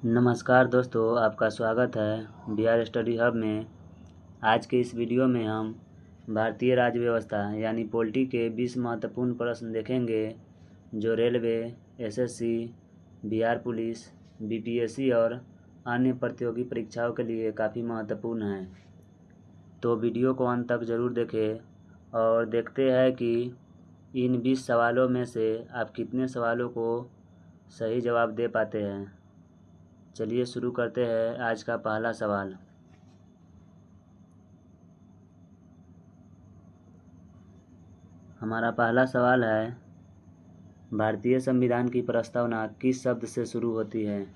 नमस्कार दोस्तों, आपका स्वागत है बिहार स्टडी हब में। आज के इस वीडियो में हम भारतीय राज्य व्यवस्था यानी पॉलिटी के 20 महत्वपूर्ण प्रश्न देखेंगे जो railway, SSC, Bihar police, BPSC और अन्य प्रतियोगी परीक्षाओं के लिए काफ़ी महत्वपूर्ण हैं। तो वीडियो को अंत तक ज़रूर देखें और देखते हैं कि इन 20 सवालों में से आप कितने सवालों को सही जवाब दे पाते हैं। चलिए शुरू करते हैं आज का पहला सवाल। हमारा पहला सवाल है, भारतीय संविधान की प्रस्तावना किस शब्द से शुरू होती है?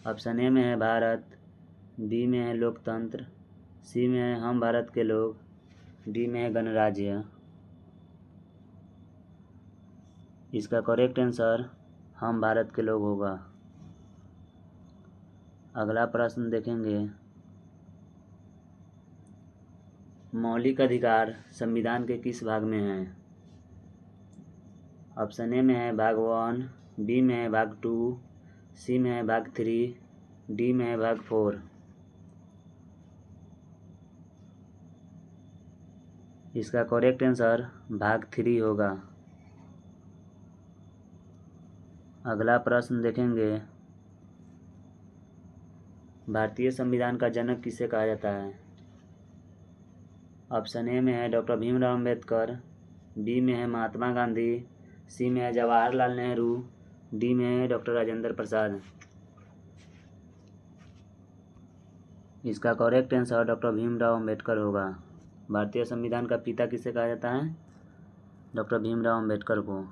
ऑप्शन ए में है भारत, बी में है लोकतंत्र, सी में है हम भारत के लोग, डी में है गणराज्य। इसका करेक्ट आंसर हम भारत के लोग होगा। अगला प्रश्न देखेंगे, मौलिक अधिकार संविधान के किस भाग में हैं? ऑप्शन ए में है भाग 1, बी में है भाग 2, सी में है भाग 3, डी में है भाग 4। इसका करेक्ट आंसर भाग 3 होगा। अगला प्रश्न देखेंगे, भारतीय संविधान का जनक किसे कहा जाता है? ऑप्शन ए में है डॉक्टर भीमराव अम्बेडकर, बी में है महात्मा गांधी, सी में है जवाहरलाल नेहरू, डी में है डॉक्टर राजेंद्र प्रसाद। इसका correct answer doctor Bhimrao Ambedkar होगा। भारतीय संविधान का पिता किसे कहा जाता है? डॉक्टर भीमराव अम्बेडकर को।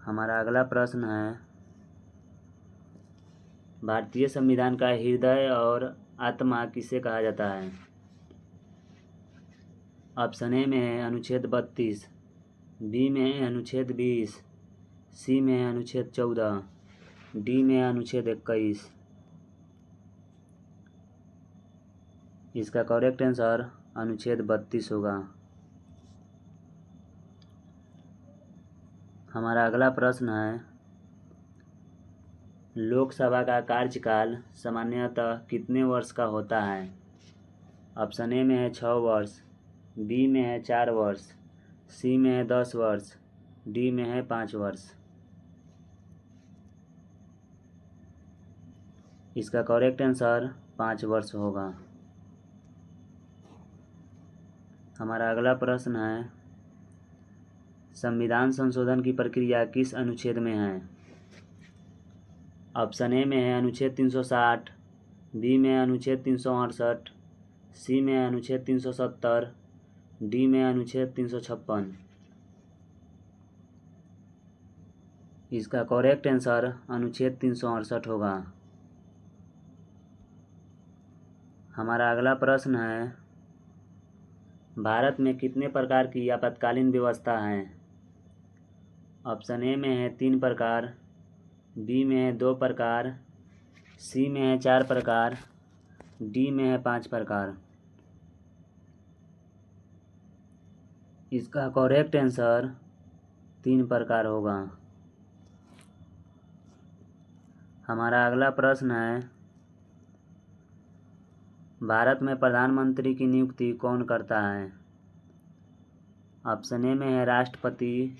हमारा अगला प्रश्न है, भारतीय संविधान का हृदय और आत्मा किसे कहा जाता है? ऑप्शन ए में है अनुच्छेद 32, बी में है अनुच्छेद 20, सी में है अनुच्छेद 14, डी में है अनुच्छेद 21। इसका करेक्ट आंसर अनुच्छेद 32 होगा। हमारा अगला प्रश्न है, लोकसभा का कार्यकाल सामान्यतः कितने वर्ष का होता है? ऑप्शन ए में है 6 वर्ष, बी में है 4 वर्ष, सी में है 10 वर्ष, डी में है 5 वर्ष। इसका करेक्ट आंसर 5 वर्ष होगा। हमारा अगला प्रश्न है, संविधान संशोधन की प्रक्रिया किस अनुच्छेद में है? ऑप्शन ए में है अनुच्छेद 360, बी में है अनुच्छेद 368, सी में है अनुच्छेद 370, डी में है अनुच्छेद 356। इसका करेक्ट आंसर अनुच्छेद 368 होगा। हमारा अगला प्रश्न है, भारत में कितने प्रकार की आपातकालीन व्यवस्था है? ऑप्शन ए में है 3 प्रकार, बी में है 2 प्रकार, सी में है 4 प्रकार, डी में है 5 प्रकार। इसका करेक्ट आंसर 3 प्रकार होगा। हमारा अगला प्रश्न है, भारत में प्रधानमंत्री की नियुक्ति कौन करता है? ऑप्शन ए में है राष्ट्रपति,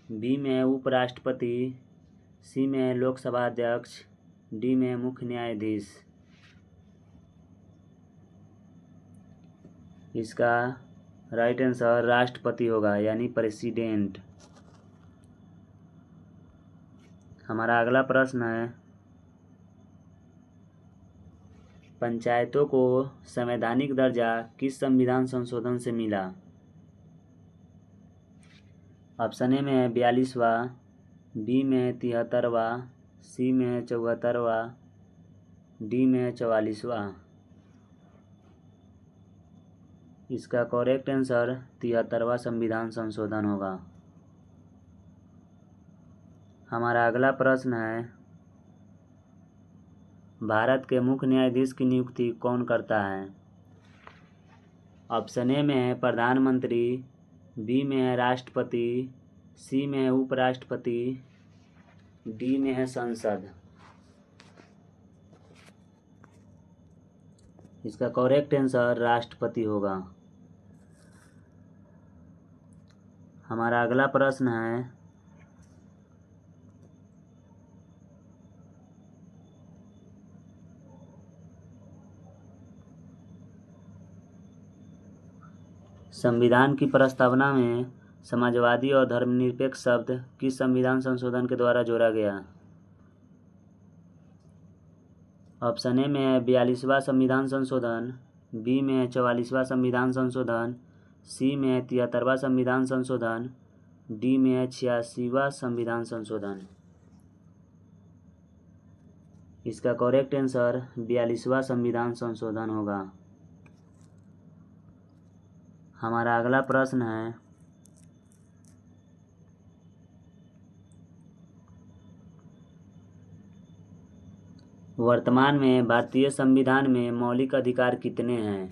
बी में है उपराष्ट्रपति, सी में है लोकसभा अध्यक्ष, डी में है मुख्य न्यायाधीश। इसका राइट आंसर राष्ट्रपति होगा यानी प्रेसिडेंट। हमारा अगला प्रश्न है, पंचायतों को संवैधानिक दर्जा किस संविधान संशोधन से मिला? ऑप्शन ए में है 42वां, बी में है 73वां, सी में है 74वां, डी में है 44वां। इसका करेक्ट आंसर 73वां संविधान संशोधन होगा। हमारा अगला प्रश्न है, भारत के मुख्य न्यायाधीश की नियुक्ति कौन करता है? ऑप्शन ए में है प्रधानमंत्री, बी में है राष्ट्रपति, सी में है उपराष्ट्रपति, डी में है संसद। इसका करेक्ट आंसर राष्ट्रपति होगा। हमारा अगला प्रश्न है संविधान की प्रस्तावना में समाजवादी और धर्मनिरपेक्ष शब्द किस संविधान संशोधन के द्वारा जोड़ा गया? ऑप्शन ए में है 42वां संविधान संशोधन, बी में है 44वां संविधान संशोधन, सी में है 73वां संविधान संशोधन, डी में है 86वां संविधान संशोधन। इसका करेक्ट आंसर 42वां संविधान संशोधन होगा। हमारा अगला प्रश्न है वर्तमान में भारतीय संविधान में मौलिक अधिकार कितने हैं?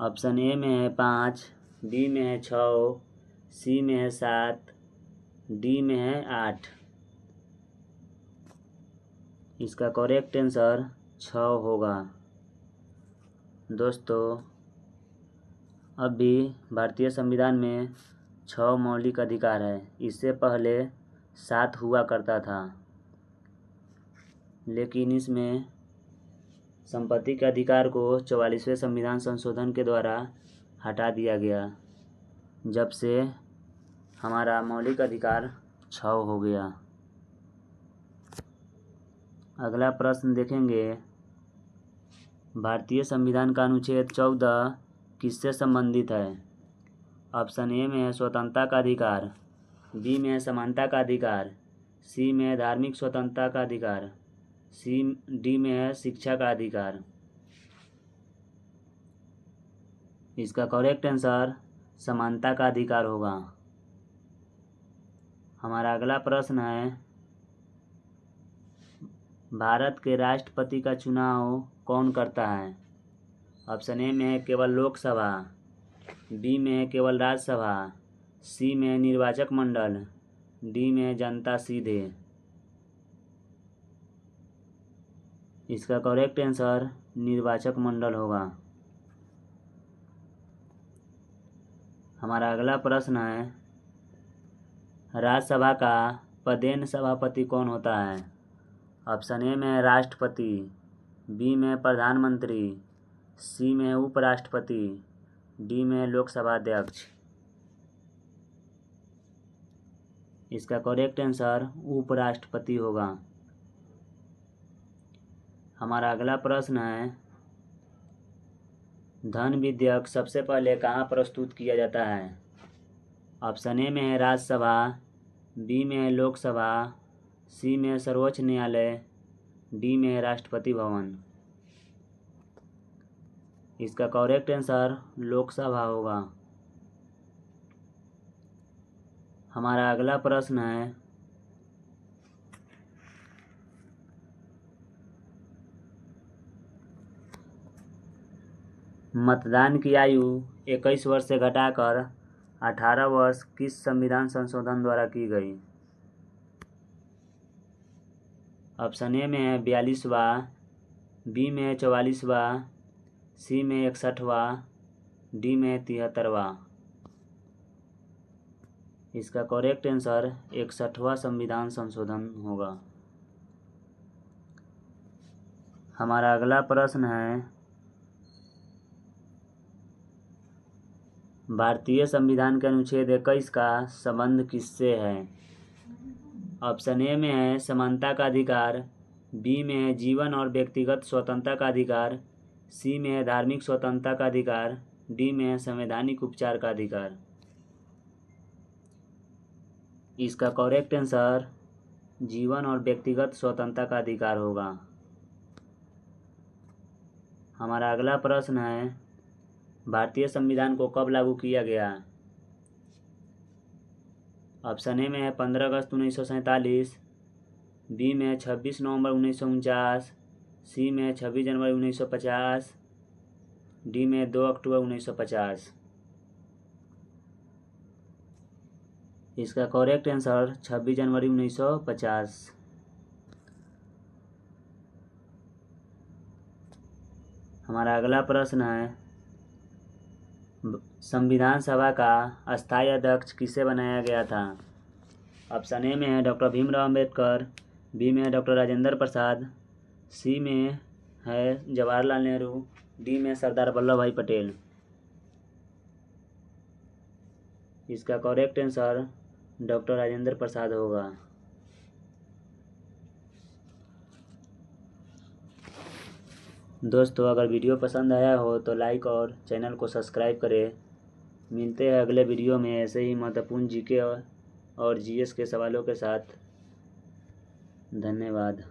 ऑप्शन ए में है 5, बी में है 6, सी में है 7, डी में है 8। इसका करेक्ट आंसर 6 होगा। दोस्तों, अब भी भारतीय संविधान में 6 मौलिक अधिकार है। इससे पहले 7 हुआ करता था, लेकिन इसमें संपत्ति के अधिकार को 44वें संविधान संशोधन के द्वारा हटा दिया गया, जब से हमारा मौलिक अधिकार 6 हो गया। अगला प्रश्न देखेंगे, भारतीय संविधान का अनुच्छेद 14 किससे संबंधित है? ऑप्शन ए में है स्वतंत्रता का अधिकार, बी में है समानता का अधिकार, सी में है धार्मिक स्वतंत्रता का अधिकार, डी में है शिक्षा का अधिकार। इसका करेक्ट आंसर समानता का अधिकार होगा। हमारा अगला प्रश्न है, भारत के राष्ट्रपति का चुनाव कौन करता है? ऑप्शन ए में है केवल लोकसभा, बी में है केवल राज्यसभा, सी में है निर्वाचक मंडल, डी में है जनता सीधे। इसका करेक्ट आंसर निर्वाचक मंडल होगा। हमारा अगला प्रश्न है, राज्यसभा का पदेन सभापति कौन होता है? ऑप्शन ए में है राष्ट्रपति, बी में है प्रधानमंत्री, सी में है उपराष्ट्रपति, डी में है लोकसभा अध्यक्ष। इसका करेक्ट आंसर उपराष्ट्रपति होगा। हमारा अगला प्रश्न है, धन विधेयक सबसे पहले कहाँ प्रस्तुत किया जाता है? ऑप्शन ए में है राज्यसभा, बी में है लोकसभा, सी में है सर्वोच्च न्यायालय, डी में है राष्ट्रपति भवन। इसका करेक्ट आंसर लोकसभा होगा। हमारा अगला प्रश्न है, मतदान की आयु 21 वर्ष से घटाकर 18 वर्ष किस संविधान संशोधन द्वारा की गई? ऑप्शन ए में है 42वां, बी में है 44वां, सी में 61वां, डी में 73वां। इसका करेक्ट आंसर 61वां संविधान संशोधन होगा। हमारा अगला प्रश्न है, भारतीय संविधान के अनुच्छेद 21 का संबंध किससे है? ऑप्शन ए में है समानता का अधिकार, बी में है जीवन और व्यक्तिगत स्वतंत्रता का अधिकार, सी में है धार्मिक स्वतंत्रता का अधिकार, डी में है संवैधानिक उपचार का अधिकार। इसका करेक्ट आंसर जीवन और व्यक्तिगत स्वतंत्रता का अधिकार होगा। हमारा अगला प्रश्न है, भारतीय संविधान को कब लागू किया गया? ऑप्शन ए में है 15 अगस्त 1947, बी में है 26 नवंबर 1949, सी में है 26 जनवरी 1950, डी में 2 अक्टूबर 1950। इसका करेक्ट आंसर 26 जनवरी 1950। हमारा अगला प्रश्न है, संविधान सभा का अस्थायी अध्यक्ष किसे बनाया गया था? ऑप्शन ए में है डॉक्टर भीमराव अंबेडकर, बी में है डॉक्टर राजेंद्र प्रसाद, सी में है जवाहरलाल नेहरू, डी में सरदार वल्लभ भाई पटेल। इसका correct answer doctor Rajendra Prasad होगा। दोस्तों, अगर वीडियो पसंद आया हो तो लाइक और चैनल को सब्सक्राइब करें। मिलते हैं अगले वीडियो में ऐसे ही महत्वपूर्ण जीके और जीएस के सवालों के साथ। धन्यवाद।